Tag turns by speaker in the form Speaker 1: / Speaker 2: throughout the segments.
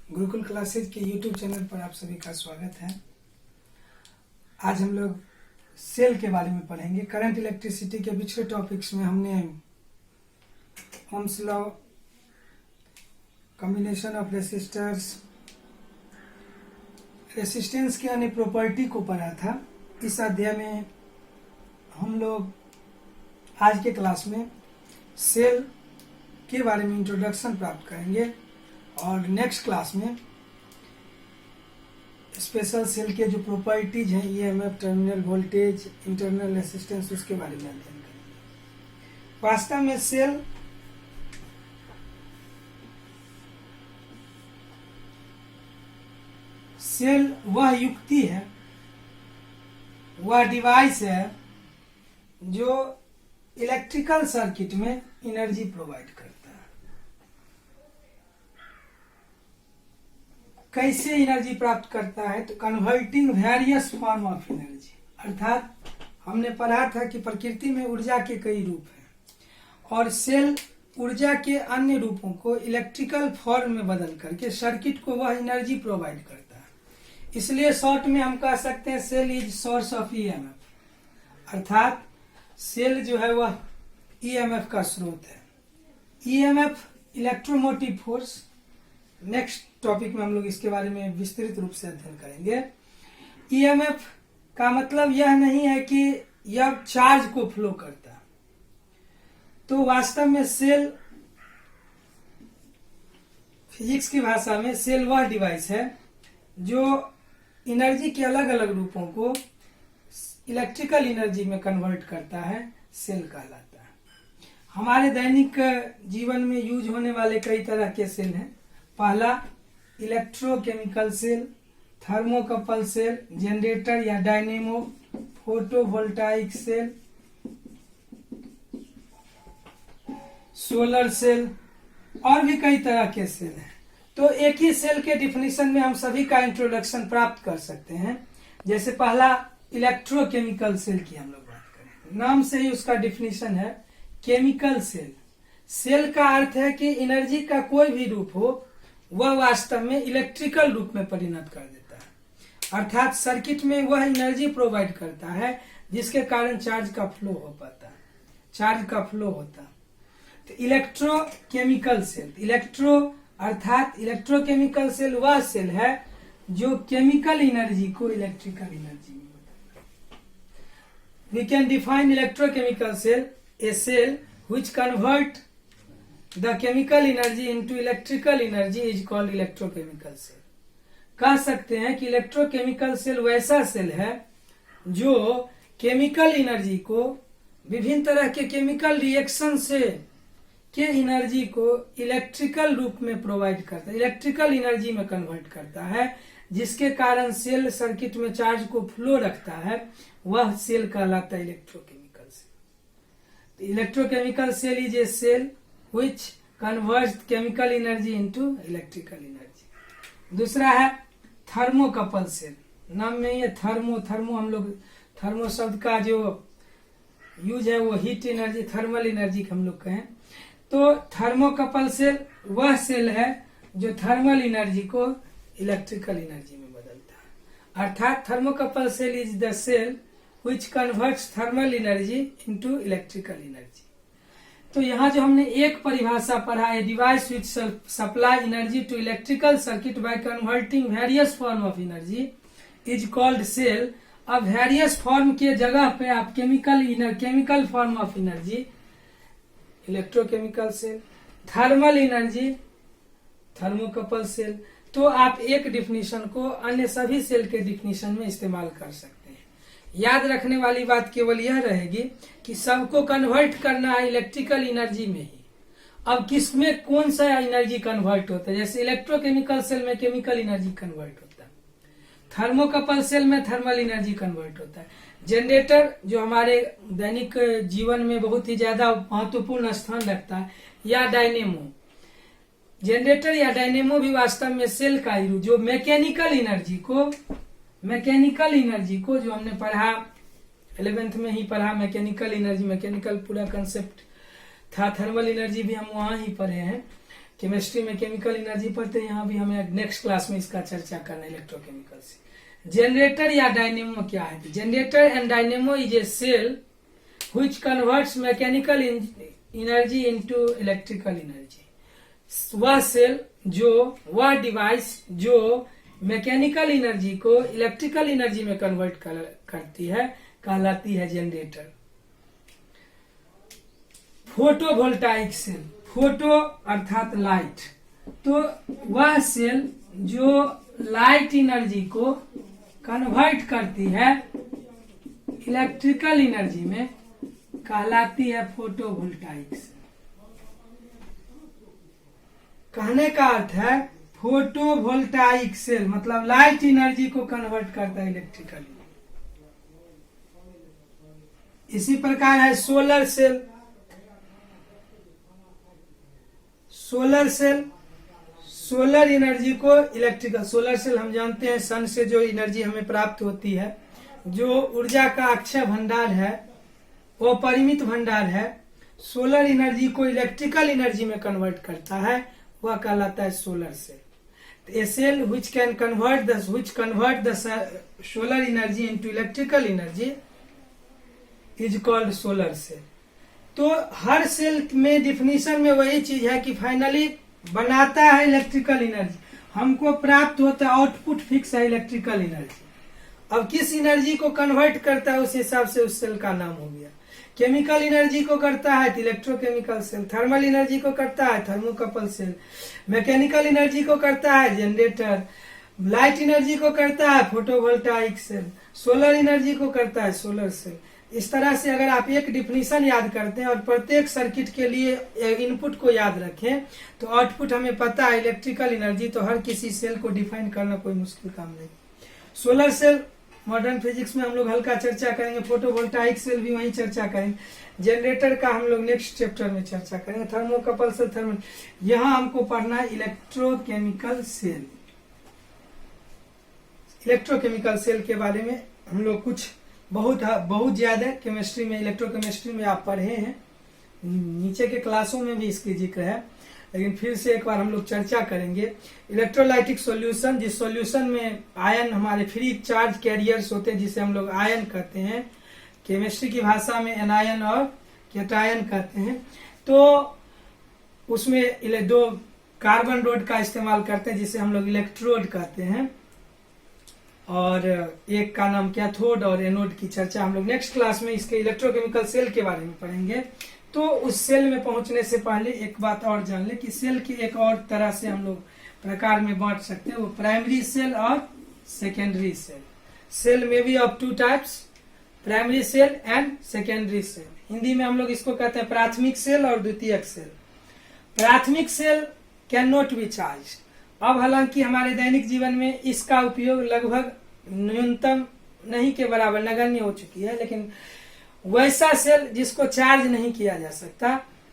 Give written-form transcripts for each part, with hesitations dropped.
Speaker 1: Gurukul classes के YouTube channel पर आप सभी का स्वागत है। आज हम लोग सेल के बारे में पढ़ेंगे। करंट इलेक्ट्रिसिटी के पिछले टॉपिक्स में हमने Ohm's law, combination of resistors, resistance की अन्य प्रॉपर्टी को पढ़ा था। इस अध्याय में हम लोग आज के क्लास में सेल के बारे में इंट्रोडक्शन प्राप्त करेंगे और नेक्स्ट क्लास में स्पेशल सेल के जो प्रॉपर्टीज हैं, EMF, terminal voltage, internal resistance, उसके बारे में अध्ययन करेंगे। वास्तव में सेल वह युक्ति है, वह डिवाइस है जो इलेक्ट्रिकल सर्किट में एनर्जी प्रोवाइड करता है। कैसे एनर्जी प्राप्त करता है? तो converting various form of energy, अर्थात हमने पढ़ा था कि प्रकृति में ऊर्जा के कई रूप हैं और सेल ऊर्जा के अन्य रूपों को इलेक्ट्रिकल फॉर्म में बदल करके सर्किट को वह एनर्जी प्रोवाइड करता है। इसलिए शॉर्ट में हम कह सकते हैं cell is source of EMF, अर्थात सेल जो है वह ईएमएफ का स्रोत है। EMF electromotive force, next topic में हम लोग इसके बारे में विस्तृत रूप से अध्ययन करेंगे। ईएमएफ का मतलब यह नहीं है कि यह चार्ज को फ्लो करता, तो वास्तव में सेल, फिजिक्स की भाषा में सेल वह डिवाइस है जो एनर्जी के अलग अलग रूपों को इलेक्ट्रिकल एनर्जी में कन्वर्ट करता है, सेल कहलाता है। हमारे दैनिक जीवन में यूज होने वाले कई तरह के सेल हैं। पहला electrochemical cell, thermocouple cell, generator या dynamo, photovoltaic cell, solar cell और भी कई तरह के सेल हैं। तो एक ही सेल के डिफिनीशन में हम सभी का इंट्रोडक्शन प्राप्त कर सकते हैं। जैसे पहला इलेक्ट्रोकेमिकल सेल की हम लोग बात करें, नाम से ही उसका डिफिनीशन है केमिकल सेल। सेल का अर्थ है कि एनर्जी का कोई भी रूप हो वह वास्तव में इलेक्ट्रिकल रूप में परिणत कर देता है, अर्थात सर्किट में वह एनर्जी प्रोवाइड करता है जिसके कारण चार्ज का फ्लो हो पाता है, चार्ज का फ्लो होता। तो इलेक्ट्रोकेमिकल सेल, इलेक्ट्रो अर्थात इलेक्ट्रोकेमिकल सेल वह सेल है जो केमिकल एनर्जी को इलेक्ट्रिकल एनर्जी में बदलता है। We can define electrochemical cell a cell which convert the chemical energy into electrical energy is called electrochemical cell। कह सकते हैं कि इलेक्ट्रोकेमिकल सेल वैसा सेल है जो केमिकल एनर्जी को विभिन्न तरह के केमिकल रिएक्शन से के एनर्जी को इलेक्ट्रिकल रूप में प्रोवाइड करता है, इलेक्ट्रिकल एनर्जी में कन्वर्ट करता है, जिसके कारण सेल सर्किट में चार्ज को फ्लो रखता है। वह सेल कहलाता है electrochemical cell. Electrochemical cell is a cell which converts chemical energy into electrical energy. दूसरा है थर्मोकपल सेल, नाम में ये थर्मो हम लोग थर्मो शब्द का जो यूज है वो हीट एनर्जी, थर्मल एनर्जी हम लोग कहें। तो थर्मोकपल सेल वह सेल है जो थर्मल एनर्जी को इलेक्ट्रिकल एनर्जी में बदलता है, अर्थात thermocouple cell is the cell which converts thermal energy into electrical energy। तो यहाँ जो हमने एक परिभाषा पढ़ा है, device which supply energy to electrical circuit by converting various form of energy is called cell। अब वेरियस फॉर्म के जगह पे आप chemical form of energy electrochemical cell, thermal energy thermocouple cell. तो आप एक डिफिनीशन को अन्य सभी सेल के डिफिनीशन में इस्तेमाल कर सकते हैं। याद रखने वाली बात केवल यह रहेगी कि सबको कन्वर्ट करना है इलेक्ट्रिकल एनर्जी में ही। अब किसमें कौन सा एनर्जी कन्वर्ट होता है? जैसे इलेक्ट्रोकेमिकल सेल में केमिकल एनर्जी कन्वर्ट होता है, थर्मोकपल सेल में थर्मल एनर्जी कन्वर्ट होता है। जनरेटर जो हमारे दैनिक जीवन में बहुत ही ज्यादा महत्वपूर्ण स्थान रखता है, या डायनेमो, जनरेटर या डायनेमो भी वास्तव में सेल का ही जो मैकेनिकल एनर्जी को जो हमने पढ़ा 11th में ही पढ़ा, मैकेनिकल एनर्जी, मैकेनिकल पूरा कंसेप्ट था। थर्मल एनर्जी भी हम वहां ही पढ़े हैं केमिस्ट्री में केमिकल एनर्जी पढ़ते हैं, यहाँ भी हमें नेक्स्ट क्लास में इसका चर्चा करना है इलेक्ट्रोकेमिकल से। जनरेटर या डायनेमो क्या है? Generator and dynamo is a cell which converts mechanical energy into electrical energy. वह सेल वह डिवाइस जो मैकेनिकल एनर्जी को इलेक्ट्रिकल एनर्जी में कन्वर्ट करती है कहलाती है जनरेटर। फोटोवोल्टाइक सेल, फोटो अर्थात लाइट, तो वह सेल जो लाइट एनर्जी को कन्वर्ट करती है इलेक्ट्रिकल एनर्जी में कहलाती है फोटोवोल्टाइक सेल। कहने का अर्थ है फोटोवोल्टाइक सेल मतलब लाइट एनर्जी को कन्वर्ट करता है इलेक्ट्रिकल। इसी प्रकार है solar cell. Solar cell solar energy को इलेक्ट्रिकल, सोलर सेल हम जानते हैं सन से जो एनर्जी हमें प्राप्त होती है, जो ऊर्जा का अक्षय भंडार है, वो परिमित भंडार है। सोलर एनर्जी को इलेक्ट्रिकल एनर्जी में कन्वर्ट करता है, वह कहलाता है solar cell. A cell which convert the solar energy into electrical energy is called solar cell। तो हर सेल में डिफिनीशन में वही चीज है कि फाइनली बनाता है इलेक्ट्रिकल एनर्जी, हमको प्राप्त होता है आउटपुट फिक्स है इलेक्ट्रिकल एनर्जी। अब किस एनर्जी को कन्वर्ट करता है उस हिसाब से उस सेल का नाम हो गया। केमिकल एनर्जी को करता है इलेक्ट्रोकेमिकल सेल, थर्मल एनर्जी को करता है थर्मोकपल सेल, मैकेनिकल एनर्जी को करता है जनरेटर, लाइट एनर्जी को करता है फोटोवोल्टाइक सेल, सोलर एनर्जी को करता है सोलर सेल। इस तरह से अगर आप एक डिफिनीशन याद करते हैं और प्रत्येक सर्किट के लिए इनपुट को याद रखें तो आउटपुट हमें पता है इलेक्ट्रिकल एनर्जी, तो हर किसी सेल को डिफाइन करना कोई मुश्किल काम नहीं। सोलर सेल मॉडर्न फिजिक्स में हम लोग हल्का चर्चा करेंगे, फोटोवोल्टाइक सेल भी वहीं चर्चा करेंगे, जनरेटर का हम लोग नेक्स्ट चैप्टर में चर्चा करेंगे, थर्मोकपल सेल, थर्मल। यहाँ हमको पढ़ना है इलेक्ट्रोकेमिकल सेल। इलेक्ट्रोकेमिकल सेल के बारे में हम लोग कुछ बहुत ज्यादा केमिस्ट्री में, इलेक्ट्रोकेमिस्ट्री में आप पढ़े हैं, नीचे के क्लासों में भी इसकी जिक्र है, लेकिन फिर से एक बार हम लोग चर्चा करेंगे। इलेक्ट्रोलाइटिक सॉल्यूशन, जिस सॉल्यूशन में आयन हमारे फ्री चार्ज कैरियर्स होते हैं जिसे हम लोग आयन कहते हैं, केमिस्ट्री की भाषा में एनायन और कैटायन कहते हैं। तो उसमें दो कार्बन रोड का इस्तेमाल करते हैं जिसे हम लोग इलेक्ट्रोड कहते हैं, और एक का नाम कैथोड और एनोड की चर्चा हम लोग नेक्स्ट क्लास में इसके इलेक्ट्रोकेमिकल सेल के बारे में पढ़ेंगे। तो उस सेल में पहुंचने से पहले एक बात और जान ले कि सेल की एक और तरह से हम लोग प्रकार में बांट सकते हैं, वो प्राइमरी सेल और सेकेंडरी सेल। सेल में भी of two types, primary cell and secondary cell. Hindi में हम लोग इसको कहते हैं प्राथमिक सेल और द्वितीयक सेल। प्राथमिक cell can not be charge. अब हालांकि हमारे दैनिक जीवन में इसका उपयोग लगभग न्यूनतम नहीं के बराबर नगण्य हो चुकी है, लेकिन वैसा सेल जिसको चार्ज नहीं किया जा सकता,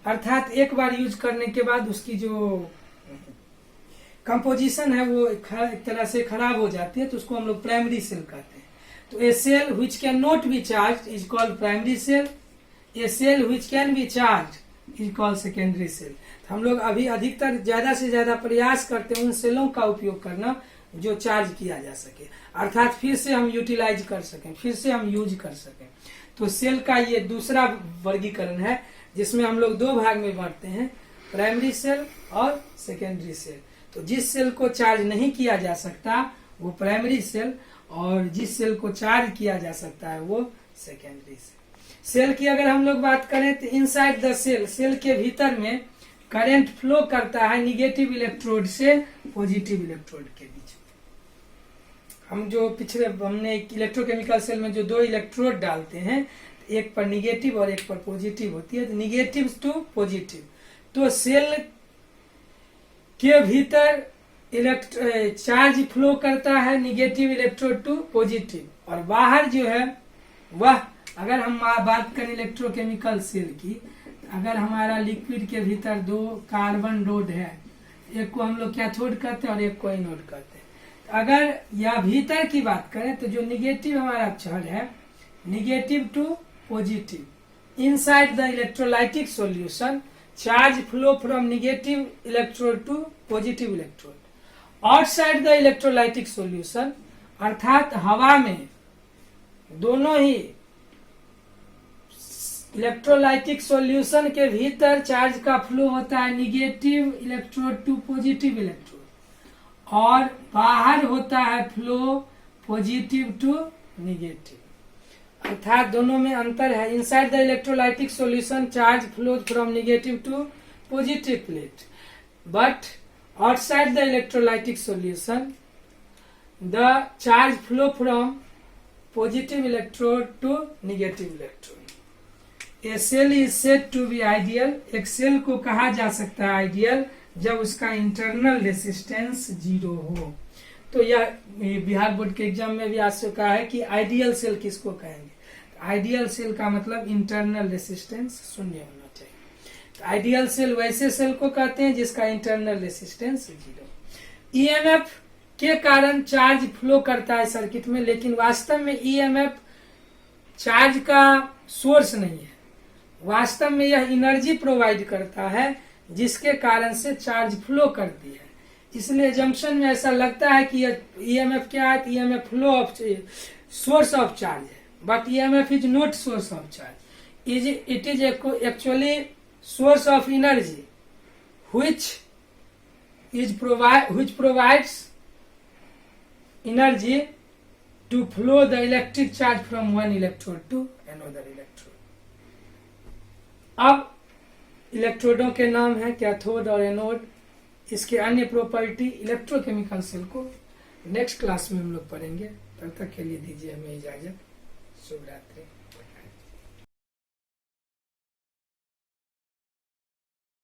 Speaker 1: अर्थात एक बार यूज करने के बाद उसकी जो कंपोजिशन है वो एक तरह से खराब हो जाती है, तो उसको हम लोग प्राइमरी सेल कहते हैं। तो a cell which can not be charge is called primary cell, a cell which can be charge is called secondary cell. हम लोग अभी अधिकतर ज्यादा से ज्यादा प्रयास करते हैं उन सेलों का उपयोग करना जो चार्ज किया जा सके, अर्थात फिर से हम यूटिलाइज कर सकें, फिर से हम यूज कर सकें। तो सेल का ये दूसरा वर्गीकरण है जिसमें हम लोग दो भाग में बांटते हैं, प्राइमरी सेल और सेकेंडरी सेल। तो जिस सेल को चार्ज नहीं किया जा सकता वो प्राइमरी सेल, और जिस सेल को चार्ज किया जा सकता है वो सेकेंडरी सेल। सेल की अगर हम लोग बात करें तो इनसाइड द सेल, सेल के भीतर में करंट फ्लो करता है निगेटिव इलेक्ट्रोड से पॉजिटिव इलेक्ट्रोड के बीच। हम जो पिछले हमने इलेक्ट्रोकेमिकल सेल में जो दो इलेक्ट्रोड डालते हैं, एक पर निगेटिव और एक पर पॉजिटिव होती है, निगेटिव टू पॉजिटिव। तो सेल के भीतर चार्ज फ्लो करता है निगेटिव इलेक्ट्रोड टू पॉजिटिव, और बाहर जो है वह, अगर हम बात करें इलेक्ट्रोकेमिकल सेल की, अगर हमारा लिक्विड के भीतर दो कार्बन रोड है, एक को हम लोग कैथोड कहते हैं और एक को एनोड कहते हैं। अगर यह भीतर की बात करें तो जो निगेटिव हमारा चार्ज है, negative to positive, inside the electrolytic solution charge flow from negative electrode to positive electrode outside the electrolytic solution, अर्थात हवा में दोनों ही इलेक्ट्रोलाइटिक सॉल्यूशन के भीतर चार्ज का फ्लो होता है negative electrode to positive electrode और बाहर होता है फ्लो पॉजिटिव टू निगेटिव, अर्थात दोनों में अंतर है। Inside the electrolytic solution charge flow from negative to positive plate, but outside the electrolytic solution the charge flow from positive electrode to negative electrode. A cell is said to be ideal, एक cell को कहा जा सकता है ideal जब उसका internal resistance 0 हो। तो यह बिहार बोर्ड के एग्जाम में भी आ चुका है कि आइडियल सेल किसको कहेंगे। आइडियल सेल का मतलब इंटरनल रेसिस्टेंस 0 होना चाहिए। तो आइडियल सेल वैसे सेल को कहते हैं जिसका इंटरनल रेसिस्टेंस 0। ईएमएफ के कारण चार्ज फ्लो करता है सर्किट में, लेकिन वास्तव में ईएमएफ चार्ज का सोर्स नहीं है, वास्तव में यह एनर्जी प्रोवाइड करता है जिसके कारण से चार्ज फ्लो करती है। इसलिए जंक्शन में ऐसा लगता है कि ईएमएफ क्या है, EMF flow of source of charge है, but EMF is not source of charge, it is actually source of energy which provides energy to flow the electric charge from one electrode to another electrode। अब इलेक्ट्रोडों के नाम है cathode और anode, इसके अन्य property electrochemical cell को next class में हम लोग पढ़ेंगे। तब तक के लिए दीजिए हमें इजाजत। शुभ रात्रि।